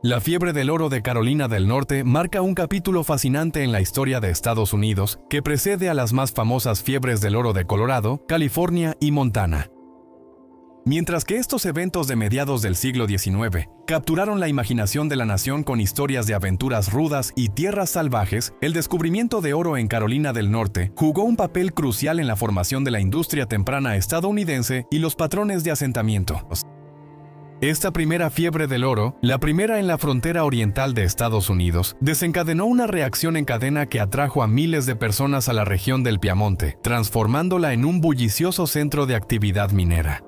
La fiebre del oro de Carolina del Norte marca un capítulo fascinante en la historia de Estados Unidos que precede a las más famosas fiebres del oro de Colorado, California y Montana. Mientras que estos eventos de mediados del siglo XIX capturaron la imaginación de la nación con historias de aventuras rudas y tierras salvajes, el descubrimiento de oro en Carolina del Norte jugó un papel crucial en la formación de la industria temprana estadounidense y los patrones de asentamiento. Esta primera fiebre del oro, la primera en la frontera oriental de Estados Unidos, desencadenó una reacción en cadena que atrajo a miles de personas a la región del Piamonte, transformándola en un bullicioso centro de actividad minera.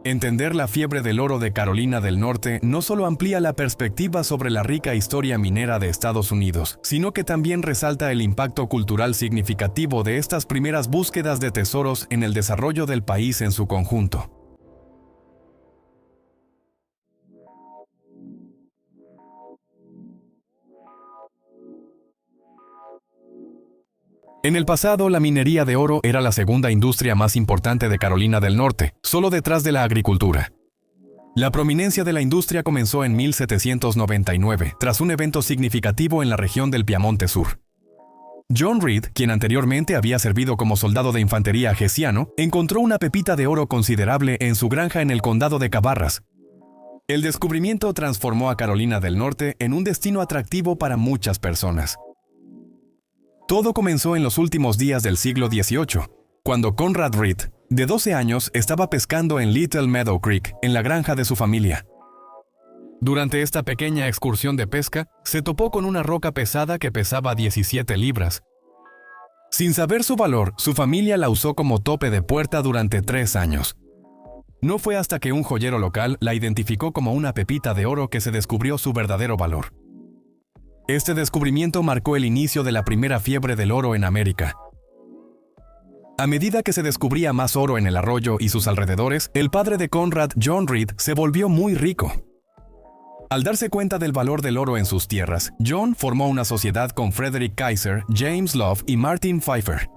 Entender la fiebre del oro de Carolina del Norte no solo amplía la perspectiva sobre la rica historia minera de Estados Unidos, sino que también resalta el impacto cultural significativo de estas primeras búsquedas de tesoros en el desarrollo del país en su conjunto. En el pasado, la minería de oro era la segunda industria más importante de Carolina del Norte, solo detrás de la agricultura. La prominencia de la industria comenzó en 1799, tras un evento significativo en la región del Piamonte Sur. John Reed, quien anteriormente había servido como soldado de infantería hessiano, encontró una pepita de oro considerable en su granja en el condado de Cabarrus. El descubrimiento transformó a Carolina del Norte en un destino atractivo para muchas personas. Todo comenzó en los últimos días del siglo XVIII, cuando Conrad Reed, de 12 años, estaba pescando en Little Meadow Creek, en la granja de su familia. Durante esta pequeña excursión de pesca, se topó con una roca pesada que pesaba 17 libras. Sin saber su valor, su familia la usó como tope de puerta durante 3 años. No fue hasta que un joyero local la identificó como una pepita de oro que se descubrió su verdadero valor. Este descubrimiento marcó el inicio de la primera fiebre del oro en América. A medida que se descubría más oro en el arroyo y sus alrededores, el padre de Conrad, John Reed, se volvió muy rico. Al darse cuenta del valor del oro en sus tierras, John formó una sociedad con Frederick Kaiser, James Love y Martin Pfeiffer.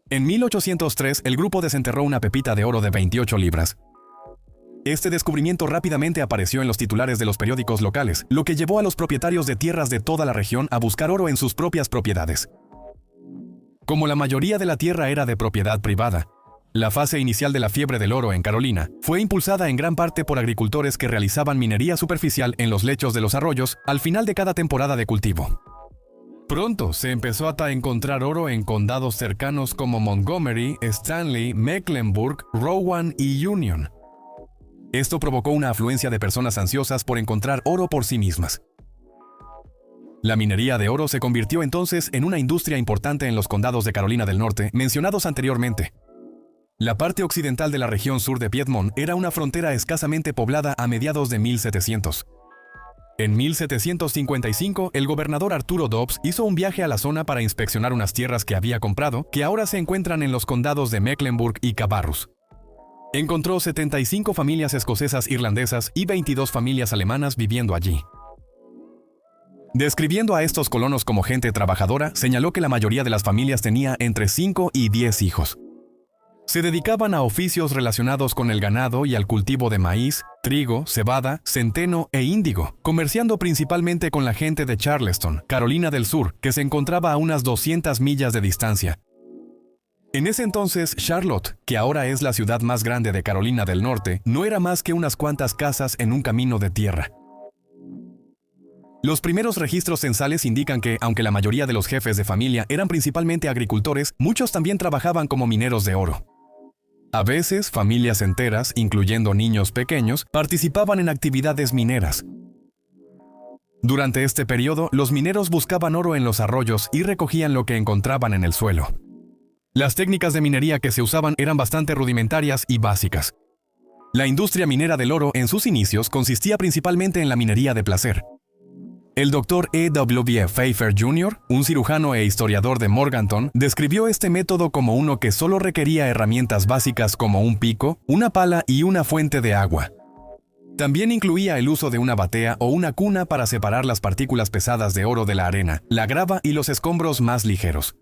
En 1803, el grupo desenterró una pepita de oro de 28 libras. Este descubrimiento rápidamente apareció en los titulares de los periódicos locales, lo que llevó a los propietarios de tierras de toda la región a buscar oro en sus propias propiedades. Como la mayoría de la tierra era de propiedad privada, la fase inicial de la fiebre del oro en Carolina fue impulsada en gran parte por agricultores que realizaban minería superficial en los lechos de los arroyos al final de cada temporada de cultivo. Pronto se empezó a encontrar oro en condados cercanos como Montgomery, Stanley, Mecklenburg, Rowan y Union. Esto provocó una afluencia de personas ansiosas por encontrar oro por sí mismas. La minería de oro se convirtió entonces en una industria importante en los condados de Carolina del Norte, mencionados anteriormente. La parte occidental de la región sur de Piedmont era una frontera escasamente poblada a mediados de 1700. En 1755, el gobernador Arturo Dobbs hizo un viaje a la zona para inspeccionar unas tierras que había comprado, que ahora se encuentran en los condados de Mecklenburg y Cabarrus. Encontró 75 familias escocesas irlandesas y 22 familias alemanas viviendo allí. Describiendo a estos colonos como gente trabajadora, señaló que la mayoría de las familias tenía entre 5 y 10 hijos. Se dedicaban a oficios relacionados con el ganado y al cultivo de maíz, trigo, cebada, centeno e índigo, comerciando principalmente con la gente de Charleston, Carolina del Sur, que se encontraba a unas 200 millas de distancia. En ese entonces, Charlotte, que ahora es la ciudad más grande de Carolina del Norte, no era más que unas cuantas casas en un camino de tierra. Los primeros registros censales indican que, aunque la mayoría de los jefes de familia eran principalmente agricultores, muchos también trabajaban como mineros de oro. A veces, familias enteras, incluyendo niños pequeños, participaban en actividades mineras. Durante este periodo, los mineros buscaban oro en los arroyos y recogían lo que encontraban en el suelo. Las técnicas de minería que se usaban eran bastante rudimentarias y básicas. La industria minera del oro en sus inicios consistía principalmente en la minería de placer. El Dr. E.W. Pfeiffer Jr., un cirujano e historiador de Morganton, describió este método como uno que solo requería herramientas básicas como un pico, una pala y una fuente de agua. También incluía el uso de una batea o una cuna para separar las partículas pesadas de oro de la arena, la grava y los escombros más ligeros.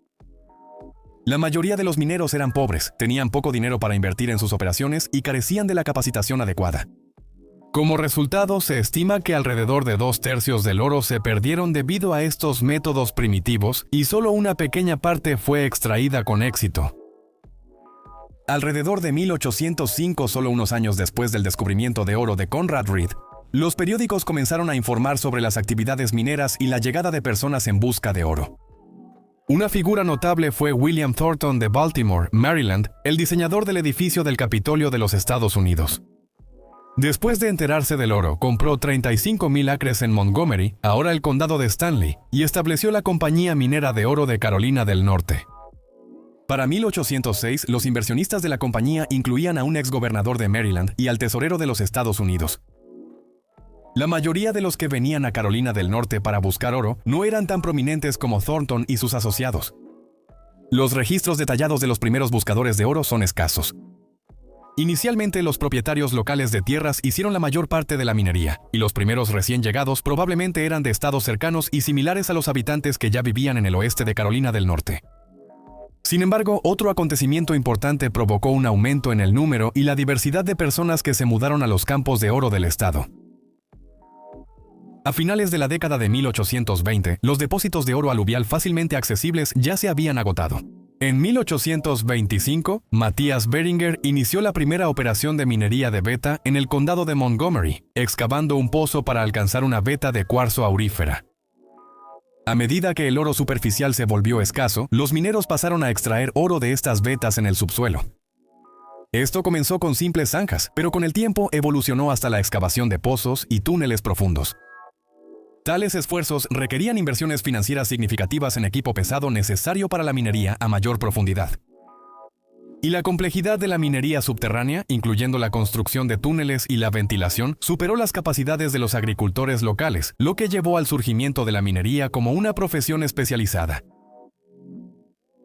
La mayoría de los mineros eran pobres, tenían poco dinero para invertir en sus operaciones y carecían de la capacitación adecuada. Como resultado, se estima que alrededor de 2/3 del oro se perdieron debido a estos métodos primitivos y solo una pequeña parte fue extraída con éxito. Alrededor de 1805, solo unos años después del descubrimiento de oro de Conrad Reed, los periódicos comenzaron a informar sobre las actividades mineras y la llegada de personas en busca de oro. Una figura notable fue William Thornton de Baltimore, Maryland, el diseñador del edificio del Capitolio de los Estados Unidos. Después de enterarse del oro, compró 35,000 acres en Montgomery, ahora el condado de Stanley, y estableció la Compañía Minera de Oro de Carolina del Norte. Para 1806, los inversionistas de la compañía incluían a un exgobernador de Maryland y al tesorero de los Estados Unidos. La mayoría de los que venían a Carolina del Norte para buscar oro no eran tan prominentes como Thornton y sus asociados. Los registros detallados de los primeros buscadores de oro son escasos. Inicialmente, los propietarios locales de tierras hicieron la mayor parte de la minería, y los primeros recién llegados probablemente eran de estados cercanos y similares a los habitantes que ya vivían en el oeste de Carolina del Norte. Sin embargo, otro acontecimiento importante provocó un aumento en el número y la diversidad de personas que se mudaron a los campos de oro del estado. A finales de la década de 1820, los depósitos de oro aluvial fácilmente accesibles ya se habían agotado. En 1825, Matthias Beringer inició la primera operación de minería de beta en el condado de Montgomery, excavando un pozo para alcanzar una veta de cuarzo aurífera. A medida que el oro superficial se volvió escaso, los mineros pasaron a extraer oro de estas vetas en el subsuelo. Esto comenzó con simples zanjas, pero con el tiempo evolucionó hasta la excavación de pozos y túneles profundos. Tales esfuerzos requerían inversiones financieras significativas en equipo pesado necesario para la minería a mayor profundidad. Y la complejidad de la minería subterránea, incluyendo la construcción de túneles y la ventilación, superó las capacidades de los agricultores locales, lo que llevó al surgimiento de la minería como una profesión especializada.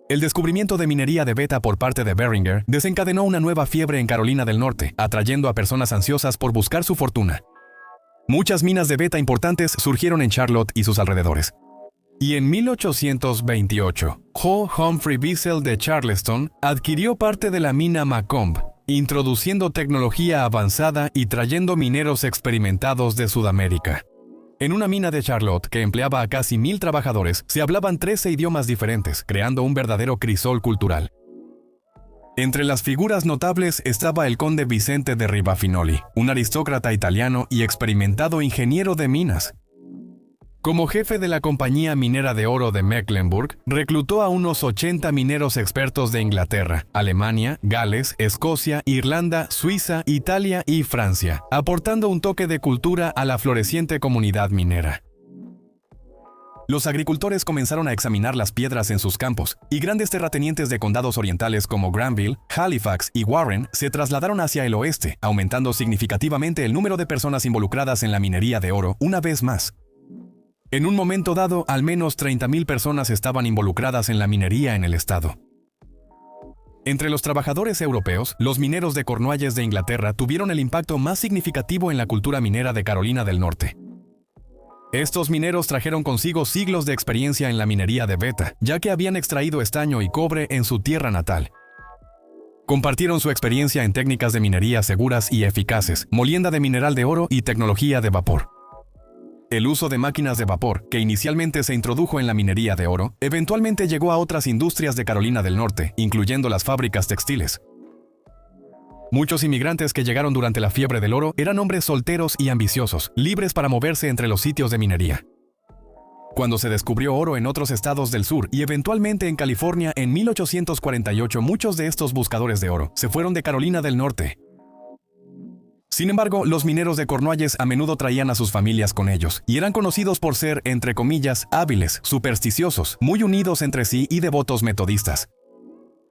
El descubrimiento de minería de beta por parte de Beringer desencadenó una nueva fiebre en Carolina del Norte, atrayendo a personas ansiosas por buscar su fortuna. Muchas minas de beta importantes surgieron en Charlotte y sus alrededores. Y en 1828, Ho Humphrey Bissell de Charleston adquirió parte de la mina Macomb, introduciendo tecnología avanzada y trayendo mineros experimentados de Sudamérica. En una mina de Charlotte que empleaba a casi 1,000 trabajadores, se hablaban 13 idiomas diferentes, creando un verdadero crisol cultural. Entre las figuras notables estaba el conde Vicente de Ribafinoli, un aristócrata italiano y experimentado ingeniero de minas. Como jefe de la Compañía Minera de Oro de Mecklenburg, reclutó a unos 80 mineros expertos de Inglaterra, Alemania, Gales, Escocia, Irlanda, Suiza, Italia y Francia, aportando un toque de cultura a la floreciente comunidad minera. Los agricultores comenzaron a examinar las piedras en sus campos, y grandes terratenientes de condados orientales como Granville, Halifax y Warren se trasladaron hacia el oeste, aumentando significativamente el número de personas involucradas en la minería de oro una vez más. En un momento dado, al menos 30,000 personas estaban involucradas en la minería en el estado. Entre los trabajadores europeos, los mineros de Cornualles de Inglaterra tuvieron el impacto más significativo en la cultura minera de Carolina del Norte. Estos mineros trajeron consigo siglos de experiencia en la minería de beta, ya que habían extraído estaño y cobre en su tierra natal. Compartieron su experiencia en técnicas de minería seguras y eficaces, molienda de mineral de oro y tecnología de vapor. El uso de máquinas de vapor, que inicialmente se introdujo en la minería de oro, eventualmente llegó a otras industrias de Carolina del Norte, incluyendo las fábricas textiles. Muchos inmigrantes que llegaron durante la fiebre del oro eran hombres solteros y ambiciosos, libres para moverse entre los sitios de minería. Cuando se descubrió oro en otros estados del sur y eventualmente en California en 1848, muchos de estos buscadores de oro se fueron de Carolina del Norte. Sin embargo, los mineros de Cornualles a menudo traían a sus familias con ellos, y eran conocidos por ser, entre comillas, hábiles, supersticiosos, muy unidos entre sí y devotos metodistas.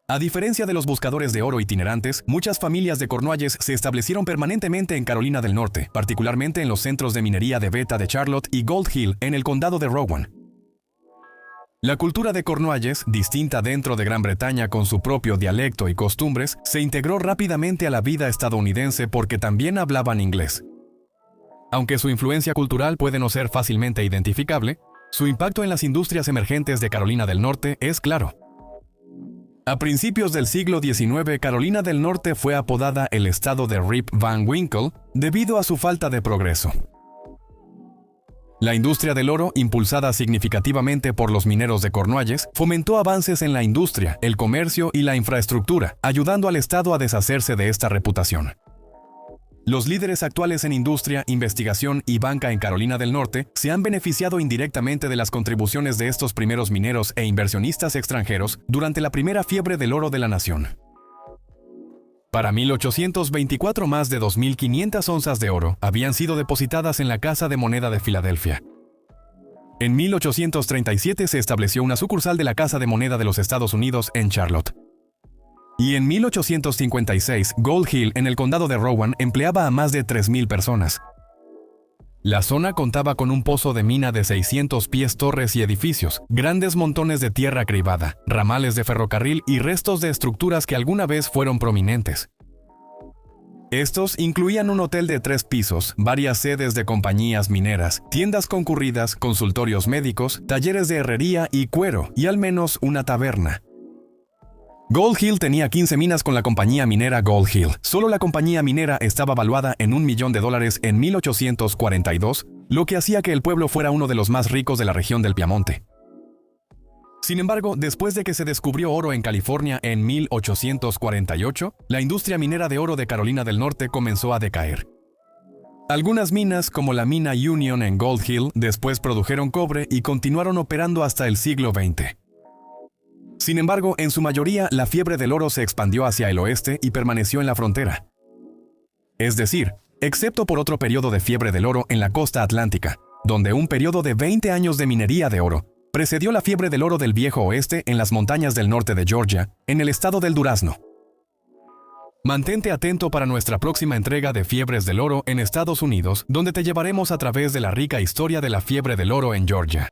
A diferencia de los buscadores de oro itinerantes, muchas familias de Cornualles se establecieron permanentemente en Carolina del Norte, particularmente en los centros de minería de beta de Charlotte y Gold Hill en el condado de Rowan. La cultura de Cornualles, distinta dentro de Gran Bretaña con su propio dialecto y costumbres, se integró rápidamente a la vida estadounidense porque también hablaban inglés. Aunque su influencia cultural puede no ser fácilmente identificable, su impacto en las industrias emergentes de Carolina del Norte es claro. A principios del siglo XIX, Carolina del Norte fue apodada el estado de Rip Van Winkle debido a su falta de progreso. La industria del oro, impulsada significativamente por los mineros de Cornualles, fomentó avances en la industria, el comercio y la infraestructura, ayudando al estado a deshacerse de esta reputación. Los líderes actuales en industria, investigación y banca en Carolina del Norte se han beneficiado indirectamente de las contribuciones de estos primeros mineros e inversionistas extranjeros durante la primera fiebre del oro de la nación. Para 1824, más de 2.500 onzas de oro habían sido depositadas en la Casa de Moneda de Filadelfia. En 1837 se estableció una sucursal de la Casa de Moneda de los Estados Unidos en Charlotte. Y en 1856, Gold Hill, en el condado de Rowan, empleaba a más de 3.000 personas. La zona contaba con un pozo de mina de 600 pies, torres y edificios, grandes montones de tierra cribada, ramales de ferrocarril y restos de estructuras que alguna vez fueron prominentes. Estos incluían un hotel de 3 pisos, varias sedes de compañías mineras, tiendas concurridas, consultorios médicos, talleres de herrería y cuero, y al menos una taberna. Gold Hill tenía 15 minas con la compañía minera Gold Hill. Solo la compañía minera estaba valuada en $1 millón en 1842, lo que hacía que el pueblo fuera uno de los más ricos de la región del Piamonte. Sin embargo, después de que se descubrió oro en California en 1848, la industria minera de oro de Carolina del Norte comenzó a decaer. Algunas minas, como la mina Union en Gold Hill, después produjeron cobre y continuaron operando hasta el siglo XX. Sin embargo, en su mayoría, la fiebre del oro se expandió hacia el oeste y permaneció en la frontera. Es decir, excepto por otro periodo de fiebre del oro en la costa atlántica, donde un periodo de 20 años de minería de oro precedió la fiebre del oro del viejo oeste en las montañas del norte de Georgia, en el estado del Durazno. Mantente atento para nuestra próxima entrega de Fiebres del Oro en Estados Unidos, donde te llevaremos a través de la rica historia de la fiebre del oro en Georgia.